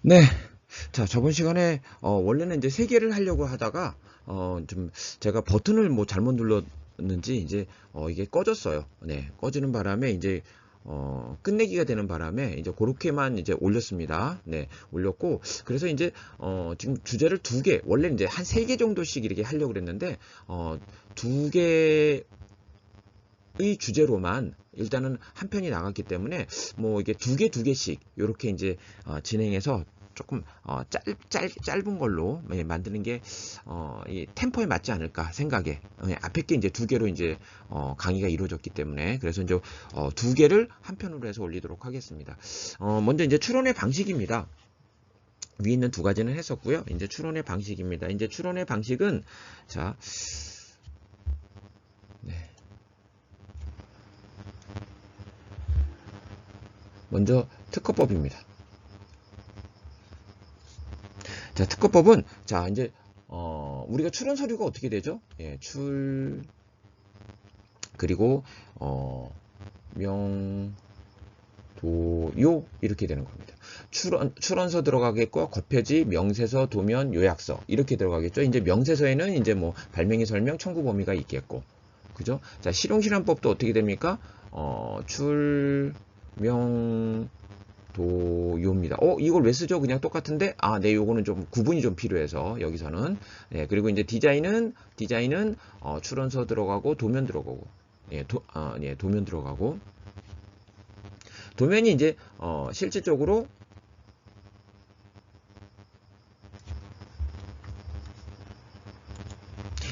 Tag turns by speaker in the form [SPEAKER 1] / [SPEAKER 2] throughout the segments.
[SPEAKER 1] 네. 자, 저번 시간에 원래는 이제 세 개를 하려고 하다가 좀 제가 버튼을 뭐 잘못 눌렀는지 이제 이게 꺼졌어요. 네, 꺼지는 바람에 이제 끝내기가 되는 바람에 이제 그렇게만 이제 올렸습니다. 네, 올렸고 그래서 이제 지금 주제를 두 개, 원래 이제 한 세 개 정도씩 이렇게 하려고 그랬는데 두 개의 주제로만 일단은 한 편이 나갔기 때문에 뭐 이게 두 개씩 이렇게 이제 진행해서 조금 짧은 걸로 만드는 게 이 템포에 맞지 않을까 생각에 앞에 게 이제 두 개로 이제 강의가 이루어졌기 때문에 그래서 이제 두 개를 한 편으로 해서 올리도록 하겠습니다. 먼저 이제 추론의 방식입니다. 위에 있는 두 가지는 했었고요. 이제 추론의 방식입니다. 이제 추론의 방식은 자, 네. 먼저 특허법입니다. 자, 특허법은 자 이제 우리가 출원 서류가 어떻게 되죠? 예, 그리고 명, 요 이렇게 되는 겁니다. 출원서 들어가겠고 거표지, 명세서, 도면, 요약서 이렇게 들어가겠죠. 이제 명세서에는 이제 뭐 발명의 설명, 청구 범위가 있겠고, 그죠? 자, 실용실험법도 어떻게 됩니까? 출명 도요입니다. 이걸 왜 쓰죠? 그냥 똑같은데, 네, 요거는 좀 구분이 좀 필요해서 여기서는. 네, 그리고 이제 디자인은 출원서 들어가고 도면 들어가고, 예, 예, 도면 들어가고, 도면이 이제 실질적으로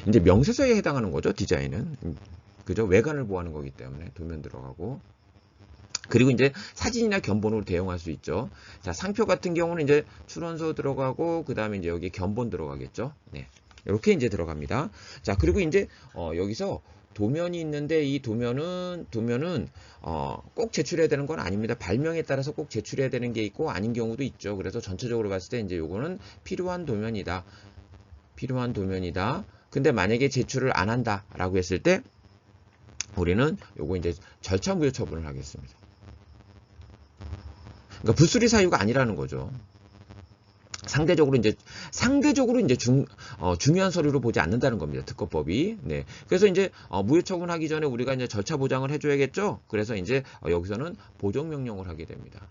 [SPEAKER 1] 이제 명세서에 해당하는 거죠. 디자인은, 그죠? 외관을 보호하는 거기 때문에 도면 들어가고. 그리고 이제 사진이나 견본으로 대용할 수 있죠. 자, 상표 같은 경우는 이제 출원서 들어가고, 그 다음에 이제 여기 견본 들어가겠죠. 네. 이렇게 이제 들어갑니다. 자, 그리고 이제, 여기서 도면이 있는데, 이 도면은, 꼭 제출해야 되는 건 아닙니다. 발명에 따라서 꼭 제출해야 되는 게 있고, 아닌 경우도 있죠. 그래서 전체적으로 봤을 때 이제 요거는 필요한 도면이다. 필요한 도면이다. 근데 만약에 제출을 안 한다라고 했을 때, 우리는 요거 이제 절차 무효 처분을 하겠습니다. 그러니까 불수리 사유가 아니라는 거죠. 상대적으로 이제 중요한 서류로 보지 않는다는 겁니다. 특허법이. 네. 그래서 이제 무효 처분하기 전에 우리가 이제 절차 보장을 해줘야겠죠. 그래서 이제 여기서는 보정 명령을 하게 됩니다.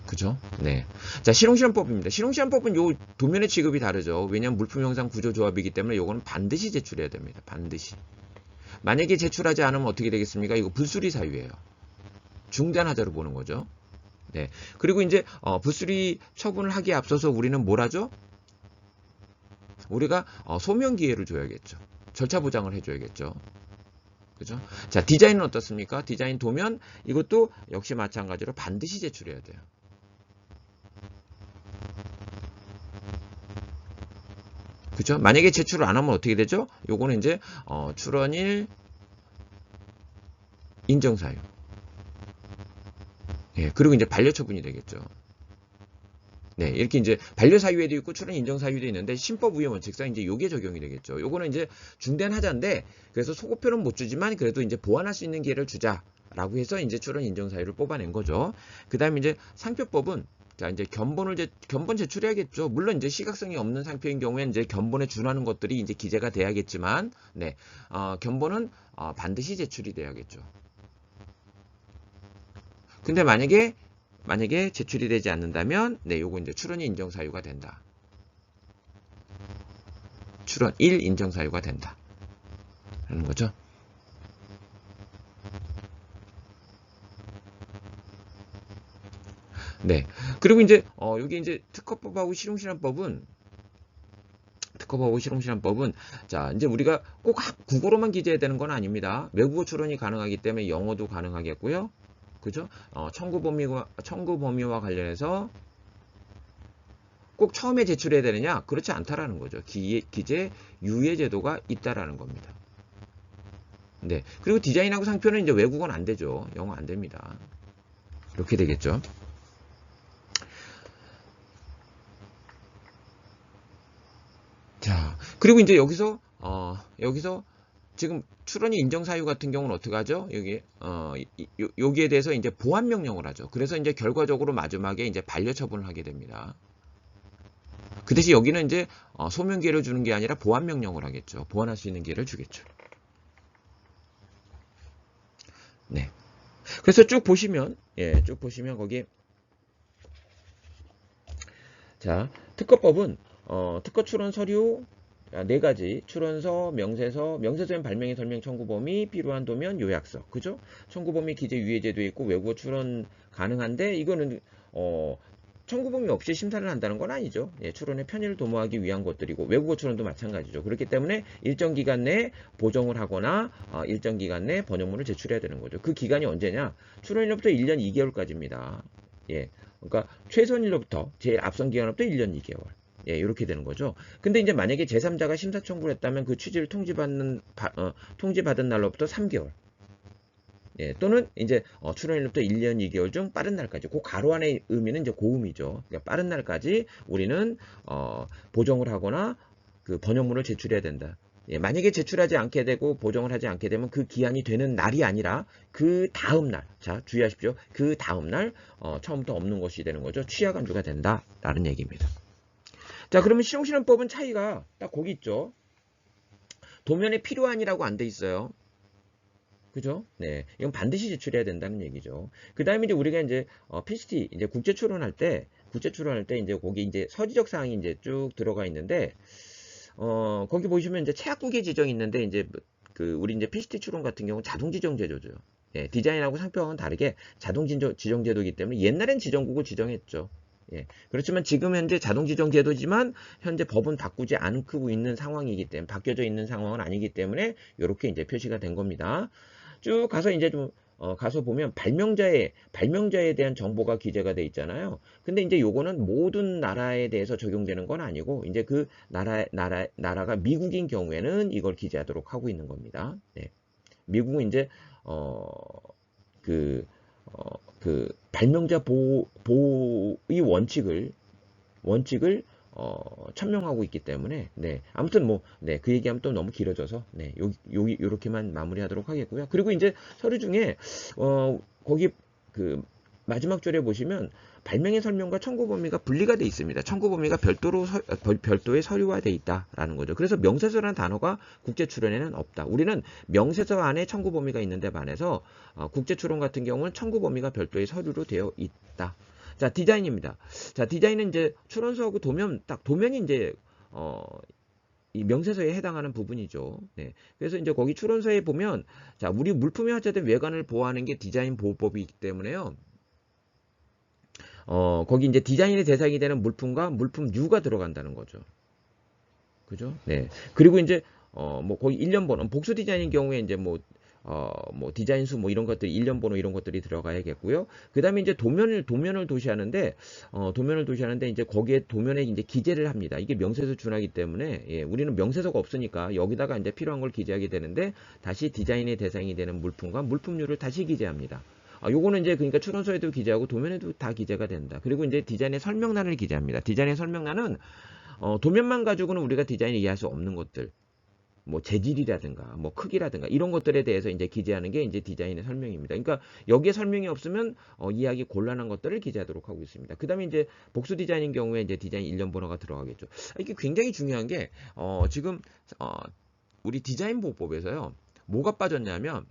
[SPEAKER 1] 그죠? 네. 자, 실용실험법입니다. 실용실험법은 요 도면의 취급이 다르죠. 왜냐하면 물품 형상 구조 조합이기 때문에 요거는 반드시 제출해야 됩니다. 반드시. 만약에 제출하지 않으면 어떻게 되겠습니까? 이거 불수리 사유예요. 중대한 하자로 보는 거죠. 네. 그리고 이제 불수리 처분을 하기에 앞서서 우리는 뭘 하죠? 우리가 소명 기회를 줘야겠죠. 절차 보장을 해줘야겠죠. 그죠? 자, 디자인은 어떻습니까? 디자인 도면 이것도 역시 마찬가지로 반드시 제출해야 돼요. 그죠? 만약에 제출을 안 하면 어떻게 되죠? 요거는 이제 출원일 인정사유. 예, 그리고 이제 반려 처분이 되겠죠. 네, 이렇게 이제 반려 사유에도 있고 출원 인정 사유도 있는데 신법 위헌 원칙상 이제 요게 적용이 되겠죠. 요거는 이제 중대한 하자인데 그래서 소고표는 못 주지만 그래도 이제 보완할 수 있는 기회를 주자라고 해서 이제 출원 인정 사유를 뽑아낸 거죠. 그다음에 이제 상표법은 자 이제 견본 제출해야겠죠. 물론 이제 시각성이 없는 상표인 경우에는 이제 견본에 준하는 것들이 이제 기재가 돼야겠지만 네, 견본은 반드시 제출이 돼야겠죠. 근데 만약에 제출이 되지 않는다면 네, 요거 이제 출원이 인정 사유가 된다. 출원 1 인정 사유가 된다. 라는 거죠. 네. 그리고 이제 여기 이제 특허법하고 실용실험법은 자, 이제 우리가 꼭 국어로만 기재해야 되는 건 아닙니다. 외국어 출원이 가능하기 때문에 영어도 가능하겠고요. 그죠? 청구 범위와 관련해서 꼭 처음에 제출해야 되느냐? 그렇지 않다라는 거죠. 기재 유예 제도가 있다라는 겁니다. 네. 그리고 디자인하고 상표는 이제 외국어는 안 되죠. 영어 안 됩니다. 이렇게 되겠죠. 자, 그리고 이제 여기서 지금 출원이 인정 사유 같은 경우는 어떻게 하죠? 여기에 대해서 이제 보완 명령을 하죠. 그래서 이제 결과적으로 마지막에 이제 반려 처분을 하게 됩니다. 그 대신 여기는 이제 소명 기회를 주는 게 아니라 보완 명령을 하겠죠. 보완할 수 있는 기회를 주겠죠. 네. 그래서 쭉 보시면 거기 자, 특허법은 특허 출원 서류 4가지 출원서, 명세서엔 발명의 설명 청구 범위, 필요한 도면, 요약서. 그죠? 청구 범위 기재 유예제도 있고 외국어 출원 가능한데 이거는 청구 범위 없이 심사를 한다는 건 아니죠. 예, 출원의 편의를 도모하기 위한 것들이고 외국어 출원도 마찬가지죠. 그렇기 때문에 일정 기간 내에 보정을 하거나 일정 기간 내에 번역문을 제출해야 되는 거죠. 그 기간이 언제냐? 출원일로부터 1년 2개월까지입니다. 예. 그러니까 최선일로부터 제일 앞선 기간으로부터 1년 2개월. 예, 이렇게 되는 거죠. 근데 이제 만약에 제3자가 심사 청구를 했다면 그 취지를 통지받은 날로부터 3개월. 예, 또는 이제 출원일로부터 1년 2개월 중 빠른 날까지. 그 가로 안의 의미는 이제 고음이죠. 그러니까 빠른 날까지 우리는 보정을 하거나 그 번역문을 제출해야 된다. 예, 만약에 제출하지 않게 되고 보정을 하지 않게 되면 그 기한이 되는 날이 아니라 그 다음 날. 자, 주의하십시오. 그 다음 날 처음부터 없는 것이 되는 거죠. 취하간주가 된다라는 얘기입니다. 자, 그러면 실용실험법은 차이가 딱 거기 있죠. 도면에 필요한이라고 안 돼 있어요. 그죠? 네. 이건 반드시 제출해야 된다는 얘기죠. 그 다음에 이제 우리가 이제, PCT, 이제 국제 출원할 때 이제 거기 이제 서지적 사항이 이제 쭉 들어가 있는데, 거기 보시면 이제 체약국의 지정이 있는데, 이제, 우리 이제 PCT 출원 같은 경우는 자동 지정 제도죠. 예, 디자인하고 상표와는 다르게 자동 지정 제도이기 때문에 옛날엔 지정국을 지정했죠. 예, 그렇지만 지금 현재 자동 지정 제도지만 현재 법은 바꾸지 않고 있는 상황이기 때문에 바뀌어져 있는 상황은 아니기 때문에 이렇게 이제 표시가 된 겁니다. 쭉 가서 이제 좀 가서 보면 발명자에 대한 정보가 기재가 돼 있잖아요. 근데 이제 요거는 모든 나라에 대해서 적용되는 건 아니고 이제 그 나라가 미국인 경우에는 이걸 기재하도록 하고 있는 겁니다. 네. 미국은 이제 발명자 보호의 원칙을 천명하고 있기 때문에 네, 아무튼 뭐 그 얘기하면 또 너무 길어져서 요렇게만 마무리하도록 하겠고요. 그리고 이제 서류 중에 거기 그 마지막 줄에 보시면 발명의 설명과 청구 범위가 분리가 돼 있습니다. 청구 범위가 별도의 서류화돼 있다라는 거죠. 그래서 명세서라는 단어가 국제 출원에는 없다. 우리는 명세서 안에 청구 범위가 있는데 반해서 국제 출원 같은 경우는 청구 범위가 별도의 서류로 되어 있다. 자, 디자인입니다. 자, 디자인은 이제 출원서하고 도면이 이제 이 명세서에 해당하는 부분이죠. 네. 그래서 이제 거기 출원서에 보면 자, 우리 물품에 화자된 외관을 보호하는 게 디자인 보호법이기 때문에요. 거기 이제 디자인의 대상이 되는 물품과 물품류가 들어간다는 거죠. 그죠? 네. 그리고 이제 뭐 거기 1년 번호, 복수 디자인인 경우에 이제 뭐 디자인 수 이런 것들이 1년 번호 이런 것들이 들어가야겠고요. 그다음에 이제 도면을 도시하는데 이제 거기에 도면에 이제 기재를 합니다. 이게 명세서 준하기 때문에 예, 우리는 명세서가 없으니까 여기다가 이제 필요한 걸 기재하게 되는데 다시 디자인의 대상이 되는 물품과 물품류를 다시 기재합니다. 요거는 이제 그러니까 출원서에도 기재하고 도면에도 다 기재가 된다. 그리고 이제 디자인의 설명란을 기재합니다. 디자인의 설명란은 도면만 가지고는 우리가 디자인을 이해할 수 없는 것들. 뭐 재질이라든가 뭐 크기라든가 이런 것들에 대해서 이제 기재하는 게 이제 디자인의 설명입니다. 그러니까 여기에 설명이 없으면 이해하기 곤란한 것들을 기재하도록 하고 있습니다. 그다음에 이제 복수 디자인인 경우에 이제 디자인 1년 번호가 들어가겠죠. 이게 굉장히 중요한 게 지금 우리 디자인 보호법에서요. 뭐가 빠졌냐면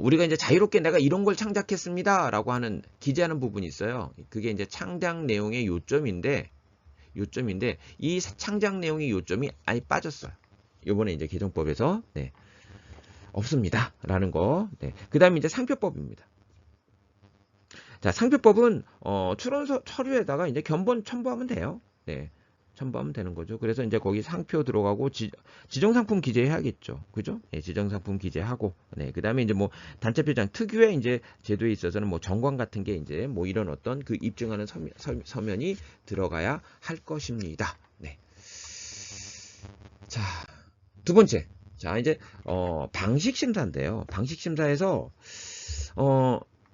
[SPEAKER 1] 우리가 이제 자유롭게 내가 이런 걸 창작했습니다라고 하는 기재하는 부분이 있어요. 그게 이제 창작 내용의 요점인데 이 창작 내용의 요점이 아예 빠졌어요. 요번에 이제 개정법에서 없습니다. 라는 거. 네. 그 다음에 이제 상표법입니다. 자, 상표법은 출원서 서류에다가 이제 견본 첨부하면 돼요. 네. 첨부하면 되는 거죠. 그래서 이제 거기 상표 들어가고 지정상품 기재해야겠죠. 그죠? 네, 지정상품 기재하고. 네. 그다음에 이제 뭐 단체표장 특유의 이제 제도에 있어서는 뭐 정관 같은 게 이제 뭐 이런 어떤 그 입증하는 서면이 들어가야 할 것입니다. 네. 자, 두 번째. 자, 이제 방식 심사인데요. 방식 심사에서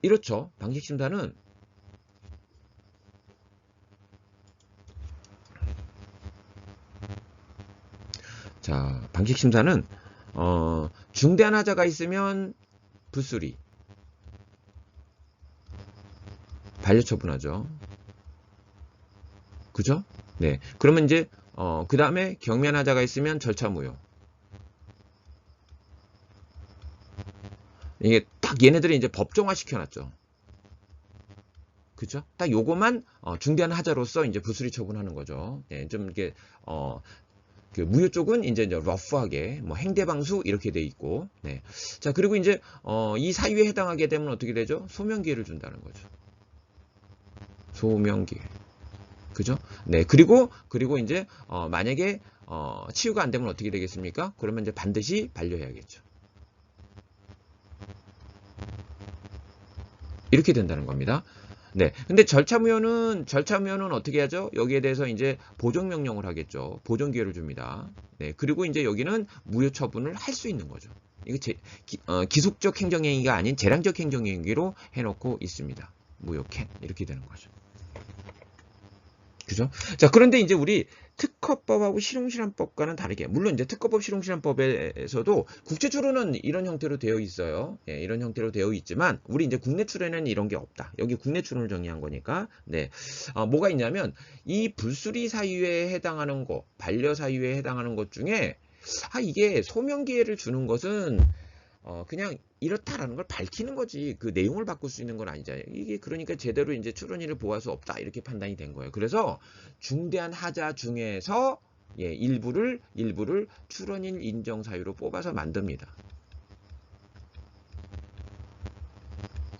[SPEAKER 1] 이렇죠. 방식 심사는 방식 심사는 중대한 하자가 있으면 불수리, 반려처분하죠. 그죠? 네. 그러면 이제, 그 다음에 경미한 하자가 있으면 절차무효. 이게 딱 얘네들이 이제 법정화 시켜놨죠. 그죠? 딱 요거만 중대한 하자로서 이제 불수리 처분하는 거죠. 예, 좀 이게 그 무효 쪽은 이제 러프하게 뭐 행대방수 이렇게 돼 있고, 네. 자, 그리고 이제 이 사유에 해당하게 되면 어떻게 되죠? 소명 기회를 준다는 거죠. 소명 기회. 그죠? 네. 그리고 이제 만약에 치유가 안 되면 어떻게 되겠습니까? 그러면 이제 반드시 반려해야겠죠. 이렇게 된다는 겁니다. 네. 근데 절차무효는 어떻게 하죠? 여기에 대해서 이제 보정명령을 하겠죠. 보정기회를 줍니다. 네. 그리고 이제 여기는 무효 처분을 할 수 있는 거죠. 이거 기속적 행정행위가 아닌 재량적 행정행위로 해놓고 있습니다. 무효캔. 이렇게 되는 거죠. 그죠? 자, 그런데 이제 우리 특허법하고 실용실험법과는 다르게, 물론 이제 특허법 실용실험법에서도 국제 출원은 이런 형태로 되어 있어요. 예, 이런 형태로 되어 있지만, 우리 이제 국내 출원에는 이런 게 없다. 여기 국내 출원을 정의한 거니까, 네. 뭐가 있냐면, 이 불수리 사유에 해당하는 거, 반려 사유에 해당하는 것 중에, 이게 소명 기회를 주는 것은, 그냥 이렇다라는 걸 밝히는 거지 그 내용을 바꿀 수 있는 건 아니잖아요. 이게 그러니까 제대로 이제 출원인을 보호할 수 없다 이렇게 판단이 된 거예요. 그래서 중대한 하자 중에서 예, 일부를 출원인 인정 사유로 뽑아서 만듭니다.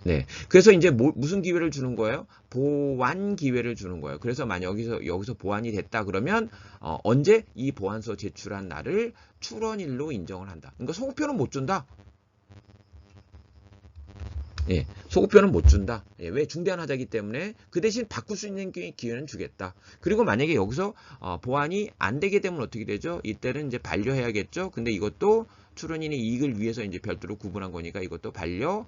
[SPEAKER 1] 네. 그래서 이제 무슨 기회를 주는 거예요? 보완 기회를 주는 거예요. 그래서 만약 여기서 보완이 됐다 그러면 언제 이 보완서 제출한 날을 출원일로 인정을 한다. 그러니까 소급표는 못 준다. 예, 소급표는 못 준다. 예, 왜? 중대한 하자이기 때문에 그 대신 바꿀 수 있는 기회는 주겠다. 그리고 만약에 여기서 보완이 안 되게 되면 어떻게 되죠? 이때는 이제 반려해야겠죠. 근데 이것도 출원인의 이익을 위해서 이제 별도로 구분한 거니까 이것도 반려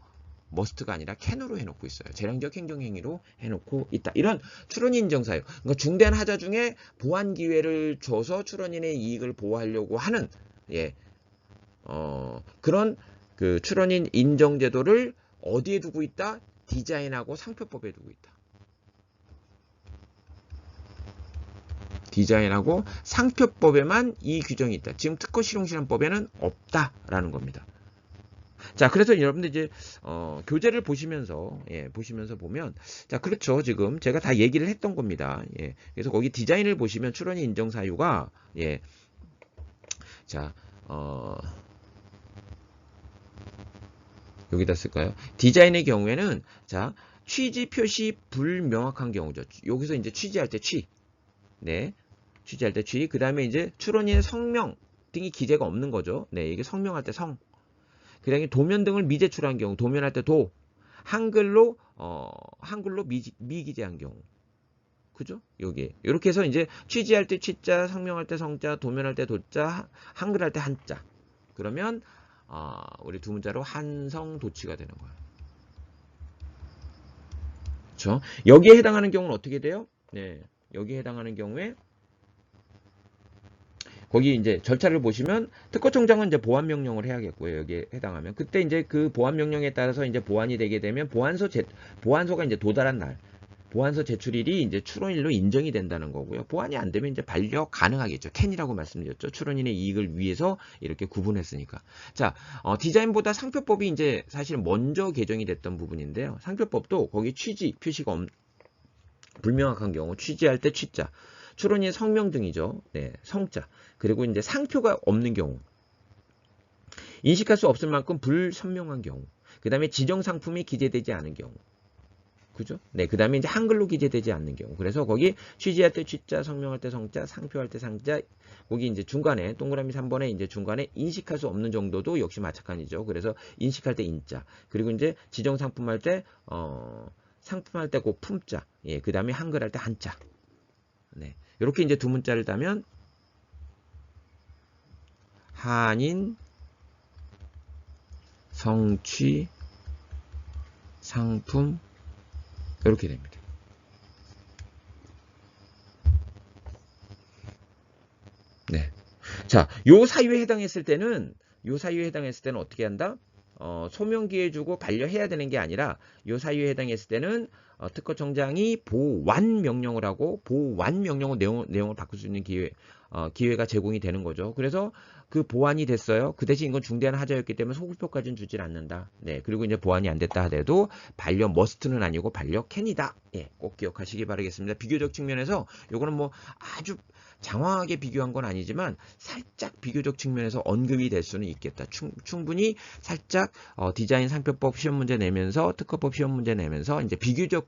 [SPEAKER 1] 머스트가 아니라 캔으로 해놓고 있어요. 재량적 행정행위로 해놓고 있다. 이런 출원인 인정사유. 그러니까 중대한 하자 중에 보완 기회를 줘서 출원인의 이익을 보호하려고 하는 예, 그런 그 출원인 인정제도를 어디에 두고 있다? 디자인하고 상표법에 두고 있다. 디자인하고 상표법에만 이 규정이 있다. 지금 특허 실용실험법에는 없다라는 겁니다. 자, 그래서 여러분들 이제 교재를 보시면서 보면 자, 그렇죠. 지금 제가 다 얘기를 했던 겁니다. 예. 그래서 거기 디자인을 보시면 출원인 인정 사유가 예. 자, 여기다 쓸까요? 디자인의 경우에는 자, 취지 표시 불명확한 경우죠. 여기서 이제 취지할 때 취. 네. 취지할 때 취. 그다음에 이제 출원인의 성명 등이 기재가 없는 거죠. 네, 이게 성명할 때 성. 그다음에 도면 등을 미제출한 경우, 도면할 때 도. 한글로 미기재한 경우. 그죠? 여기. 이렇게 해서 이제 취지할 때 취자, 성명할 때 성자, 도면할 때 도자, 한글할 때 한자. 그러면 우리 두 문자로 한성도치가 되는 거예요. 그렇죠? 여기에 해당하는 경우는 어떻게 돼요? 네, 여기에 해당하는 경우에 거기 이제 절차를 보시면 특허청장은 이제 보완 명령을 해야겠고요. 여기에 해당하면 그때 이제 그 보완 명령에 따라서 이제 보완이 되게 되면 보완서가 이제 도달한 날. 보완서 제출일이 이제 출원일로 인정이 된다는 거고요. 보완이 안 되면 이제 반려 가능하겠죠. 캔이라고 말씀드렸죠. 출원인의 이익을 위해서 이렇게 구분했으니까. 자, 디자인보다 상표법이 이제 사실 먼저 개정이 됐던 부분인데요. 상표법도 거기 취지 표시가 불명확한 경우 취지할 때 취자, 출원인 성명 등이죠. 네, 성자. 그리고 이제 상표가 없는 경우, 인식할 수 없을 만큼 불선명한 경우, 그 다음에 지정 상품이 기재되지 않은 경우. 그죠? 네, 그 다음에 이제 한글로 기재되지 않는 경우. 그래서 거기 취지할 때 취자, 성명할 때 성자, 상표할 때 상자, 거기 이제 중간에, 동그라미 3번에 이제 중간에 인식할 수 없는 정도도 역시 마찬가지죠. 그래서 인식할 때 인자. 그리고 이제 지정 상품할 때, 상품할 때 그 품자. 예, 그 다음에 한글할 때 한자. 네. 이렇게 이제 두 문자를 따면, 한인, 성취, 상품, 이렇게 됩니다. 네. 자, 요 사유에 해당했을 때는 요 사유에 해당했을 때는 어떻게 한다? 소명 기회 주고 반려해야 되는 게 아니라 요 사유에 해당했을 때는 특허청장이 보완 명령을 하고 보완 명령으로 내용을 바꿀 수 있는 기회가 제공이 되는 거죠. 그래서 그 보완이 됐어요. 그 대신 이건 중대한 하자였기 때문에 소급효까지는 주질 않는다. 네, 그리고 이제 보완이 안 됐다 하더라도 반려 머스트는 아니고 반려 캔이다. 예, 꼭 기억하시기 바라겠습니다. 비교적 측면에서 요거는 뭐 아주 장황하게 비교한 건 아니지만 살짝 비교적 측면에서 언급이 될 수는 있겠다. 충분히 살짝 디자인 상표법 시험 문제 내면서 특허법 시험 문제 내면서 이제 비교적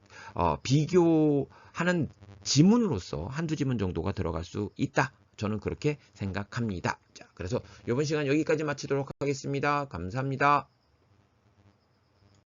[SPEAKER 1] 비교하는 지문으로서 한두 지문 정도가 들어갈 수 있다. 저는 그렇게 생각합니다. 자, 그래서 이번 시간 여기까지 마치도록 하겠습니다. 감사합니다.